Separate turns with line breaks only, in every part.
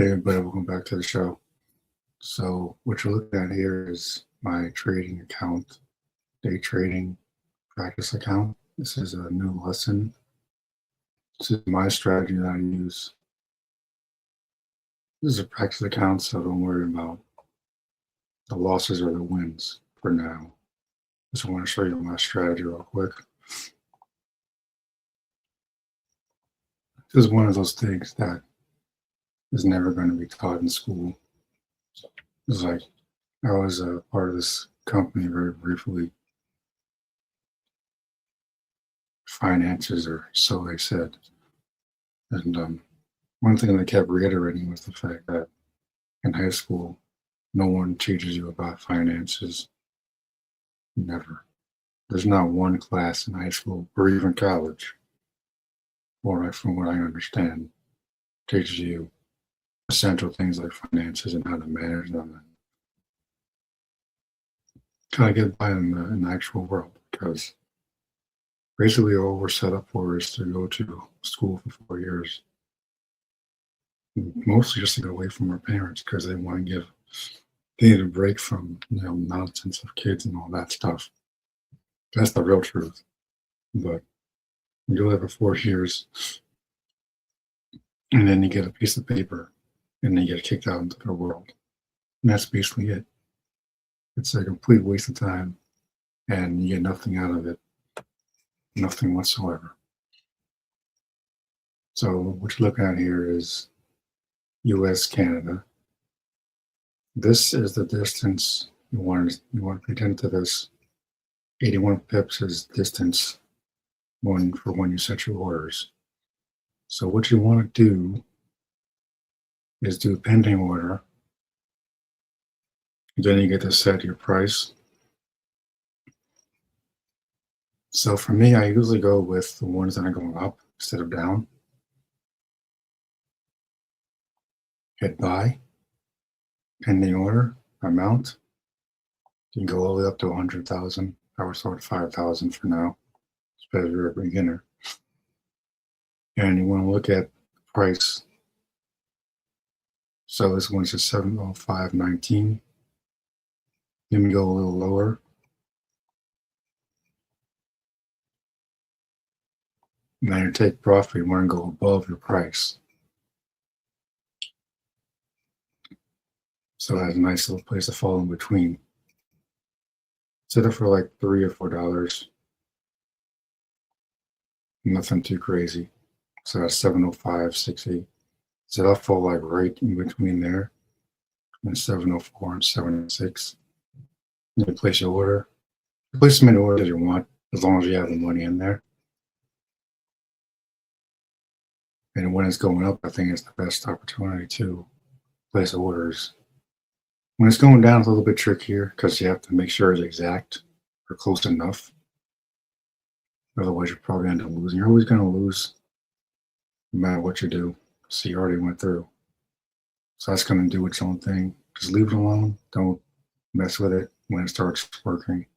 Hey everybody, welcome back to the show. So what you're looking at here is my trading account, day trading practice account. This is a new lesson. This is my strategy that I use. This is a practice account, so don't worry about the losses or the wins for now. Just want to show you my strategy real quick. This is one of those things that is never going to be taught in school. It's like I was a part of this company very briefly. Finances, or so they said. And one thing they kept reiterating was the fact that in high school, no one teaches you about finances. Never. There's not one class in high school or even college, or from what I understand, teaches you essential things like finances and how to manage them and how to get by in the actual world. Because basically, all we're set up for is to go to school for 4 years, mostly just to get away from our parents because they need a break from nonsense of kids and all that stuff. That's the real truth. But you live for 4 years, and then you get a piece of paper, and then you get kicked out into the world. And that's basically it. It's a complete waste of time, and you get nothing out of it, nothing whatsoever. So what you're looking at here is U.S. Canada. This is the distance you want to pay into this. 81 pips is distance when you set your orders. So what you want to do is do pending order. Then you get to set your price. So for me, I usually go with the ones that are going up instead of down. Hit buy, pending order, amount. You can go all the way up to 100,000. I would start at 5,000 for now, especially if you're a beginner. And you want to look at price. So this one's just 705.19. Then we go a little lower. Now you take profit, you want to go above your price. So that's a nice little place to fall in between. Set it for like $3 or $4. Nothing too crazy. So that's 705.68. So I'll fall like right in between there. And 704 and 706. You place your order. Place as many orders as you want, as long as you have the money in there. And when it's going up, I think it's the best opportunity to place orders. When it's going down, it's a little bit trickier because you have to make sure it's exact or close enough. Otherwise, you're probably going to end up losing. You're always going to lose no matter what you do. So you already went through. So that's going to do its own thing. Just leave it alone. Don't mess with it when it starts working.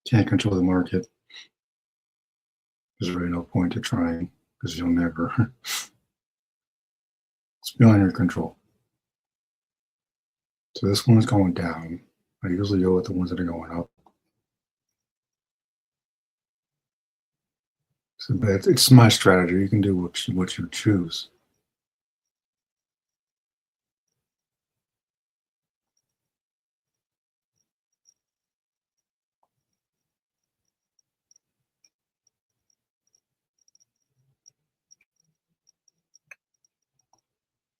Can't control the market. There's really no point to trying because you'll never. It's beyond your control. So this one's going down. I usually go with the ones that are going up. So, but it's my strategy. You can do what you choose.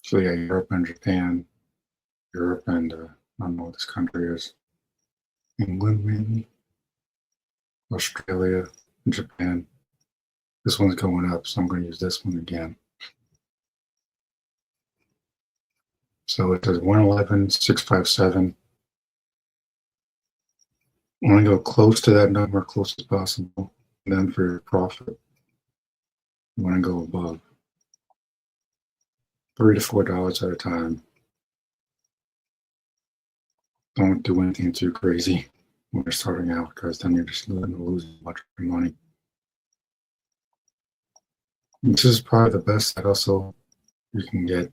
So yeah, Europe and Japan. Europe and I don't know what this country is. England, maybe. Australia, and Japan. This one's going up, so I'm going to use this one again. So it says 111,657. I want to go close to that number, close as possible. And then for your profit, you want to go above. $3 to $4 at a time. Don't do anything too crazy when you're starting out, because then you're just going to lose much of your money. This is probably the best that also you can get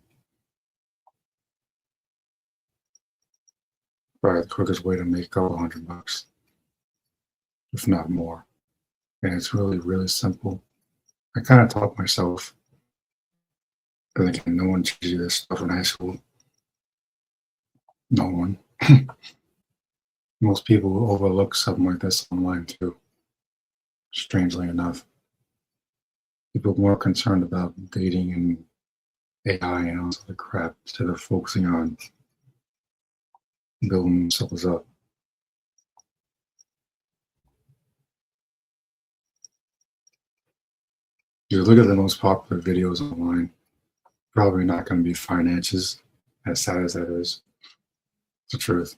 probably the quickest way to make a couple $100, if not more. And it's really, really simple. I kind of taught myself, because again, no one teaches you this stuff in high school. No one. Most people overlook something like this online too, strangely enough. People are more concerned about dating and AI and all the crap instead of focusing on building themselves up. You look at the most popular videos online, probably not going to be finances, as sad as that is. It's the truth.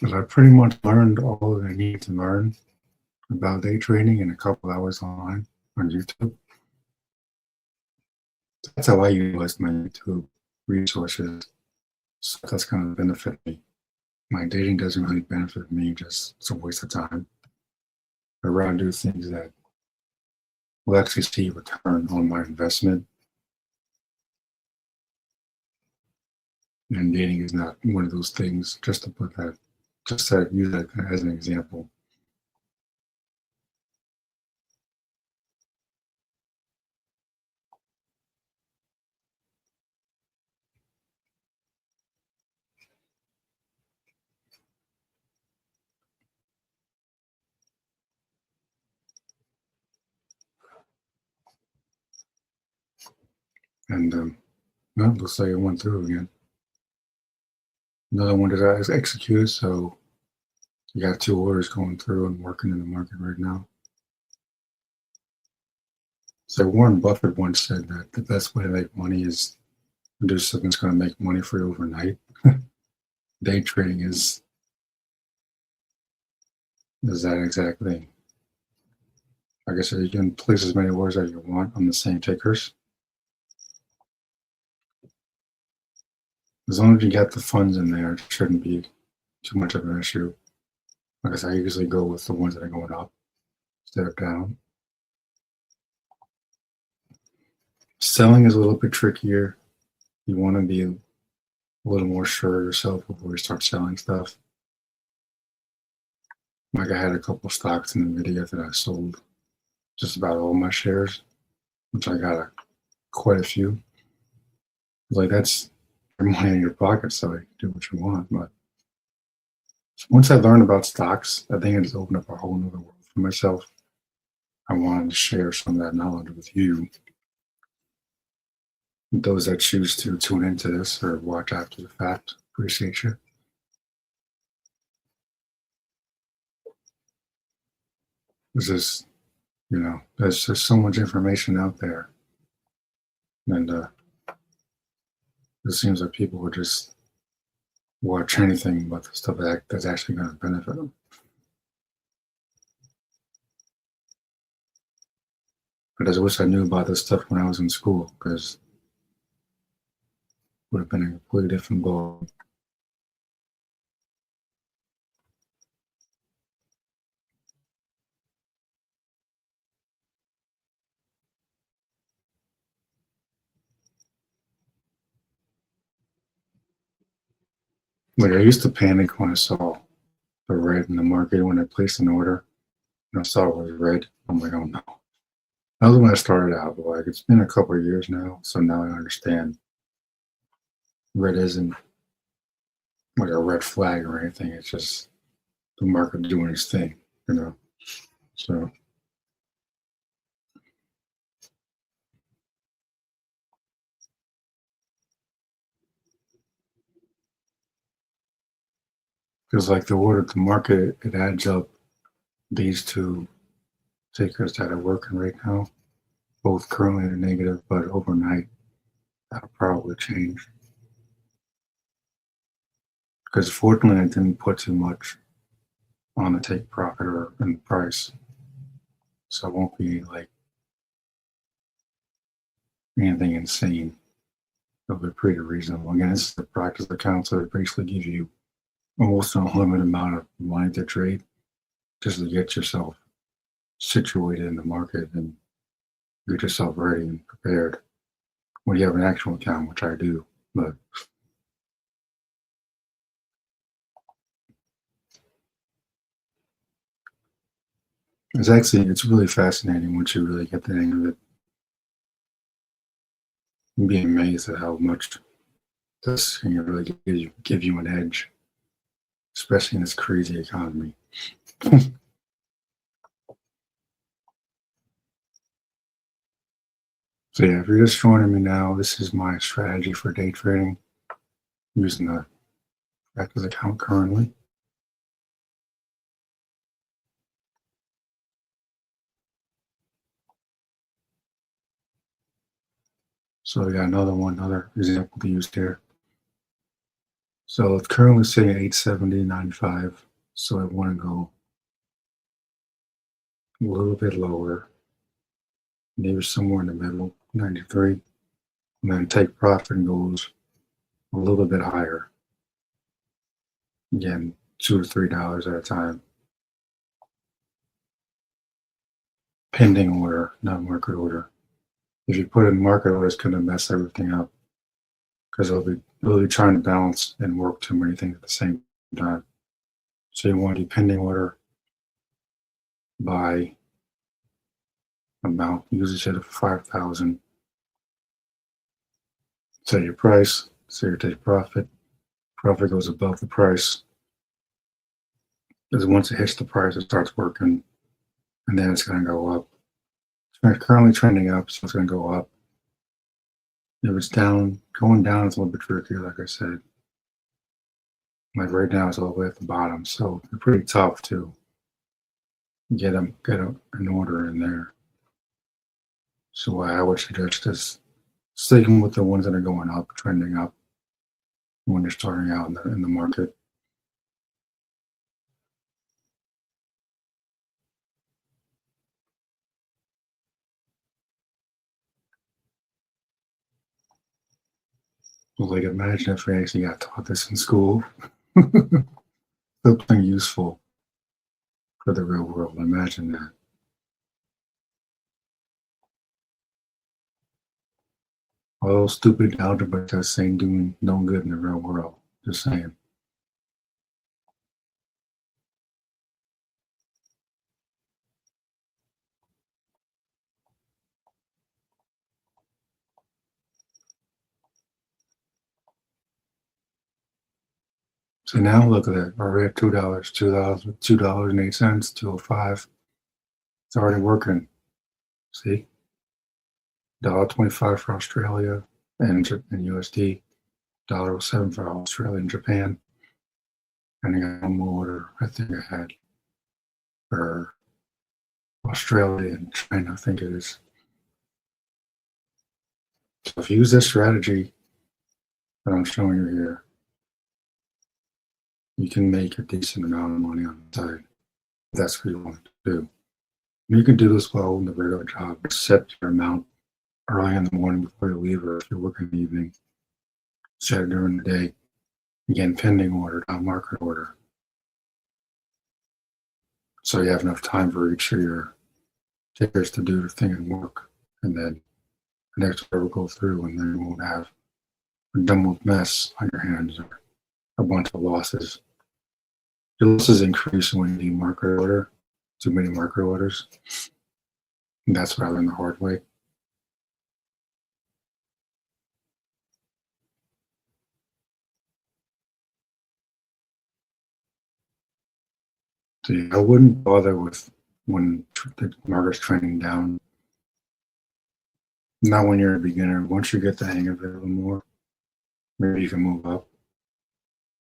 But I pretty much learned all that I need to learn about day trading in a couple hours online on YouTube. That's how I utilize my YouTube resources. So that's going to benefit me. My dating doesn't really benefit me, just it's a waste of time. I'd rather do things that will actually see a return on my investment. And dating is not one of those things, just to put that, just to use that as an example. And well, looks like it went through again. Another one that I executed, so you got 2 orders going through and working in the market right now. So Warren Buffett once said that the best way to make money is to do something that's going to make money for you overnight. Day trading is that exact thing. Like I said, you can place as many orders as you want on the same tickers. As long as you get the funds in there, it shouldn't be too much of an issue. Like I said, I usually go with the ones that are going up instead of down. Selling is a little bit trickier. You want to be a little more sure of yourself before you start selling stuff. Like I had a couple stocks in the video that I sold just about all my shares, which I got quite a few. Like that's your money in your pocket, so you can do what you want. But once I learned about stocks, I think it just opened up a whole nother world for myself. I wanted to share some of that knowledge with you. Those that choose to tune into this or watch after the fact, appreciate you. There's just, there's just so much information out there. And it seems like people would just watch anything but the stuff that's actually going to benefit them. But I just wish I knew about this stuff when I was in school, because it would have been a completely different goal. Like I used to panic when I saw the red in the market when I placed an order and I saw it was red. I'm like, oh no. That was when I started out, but like it's been a couple of years now, so now I understand red isn't like a red flag or anything. It's just the market doing its thing. So because like the market, it adds up these two tickers that are working right now, both currently in the negative, but overnight that'll probably change. Because fortunately, I didn't put too much on the take profit or in the price, so it won't be like anything insane. It'll be pretty reasonable. Again, this is the practice account, so it basically gives you almost an unlimited amount of money to trade just to get yourself situated in the market and get yourself ready and prepared when you have an actual account, which I do. But it's really fascinating once you really get the hang of it. You'd be amazed at how much this can really give you an edge, especially in this crazy economy. So yeah, if you're just joining me now, this is my strategy for day trading using the Active account currently. So we got another example to use here. So it's currently sitting at 870.95. So I want to go a little bit lower, maybe somewhere in the middle, 93, and then take profit and goes a little bit higher. Again, $2 to $3 at a time. Pending order, not market order. If you put in market order, it's going to mess everything up because it'll be trying to balance and work too many things at the same time. So you want to do pending order by amount, usually set it for 5,000. Set your price, set your take profit. Profit goes above the price. Because once it hits the price, it starts working, and then it's going to go up. It's currently trending up, so it's going to go up. If it's down, going down is a little bit trickier, like I said. Like right now, it's all the way at the bottom, so it's pretty tough to get an order in there. So what I would suggest is sticking with the ones that are going up, trending up when you're starting out in the market. Like imagine if we actually got taught this in school. Something useful for the real world. Imagine that. All those stupid algebra tests ain't doing no good in the real world. Just saying. So now look at that. We're at $2, $2.08, 205. It's already working. See? $1.25 for Australia and USD, $1.07 for Australia and Japan. And I got one more order I think I had for Australia and China, I think it is. So if you use this strategy that I'm showing you here, you can make a decent amount of money on the side. If that's what you want to do. And you can do this while in the regular job. Set your amount early in the morning before you leave, or if you're working in the evening, set it during the day. Again, pending order, not market order. So you have enough time for each of your tickers to do the thing and work. And then the next order will go through, and then you won't have a dumb mess on your hands or a bunch of losses. The losses increase when you do market order, too many market orders. And that's what I learned the hard way. So yeah, I wouldn't bother with when the market's trending down. Not when you're a beginner. Once you get the hang of it a little more, maybe you can move up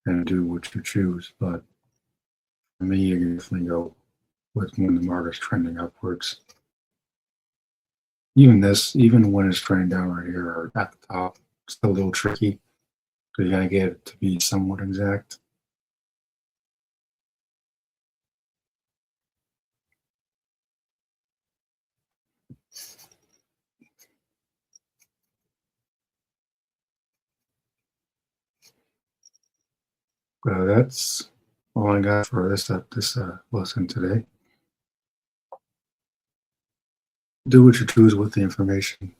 and do what you choose. But for me, you can definitely go with when the market's trending upwards. Even when it's trending down right here or at the top, it's still a little tricky because you gotta get it to be somewhat exact. That's all I got for this lesson today. Do what you choose with the information.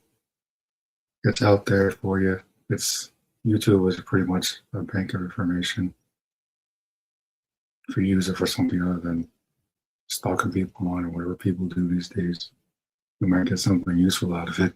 It's out there for you. It's YouTube is pretty much a bank of information. If you use it for something other than stalking people on or whatever people do these days, you might get something useful out of it.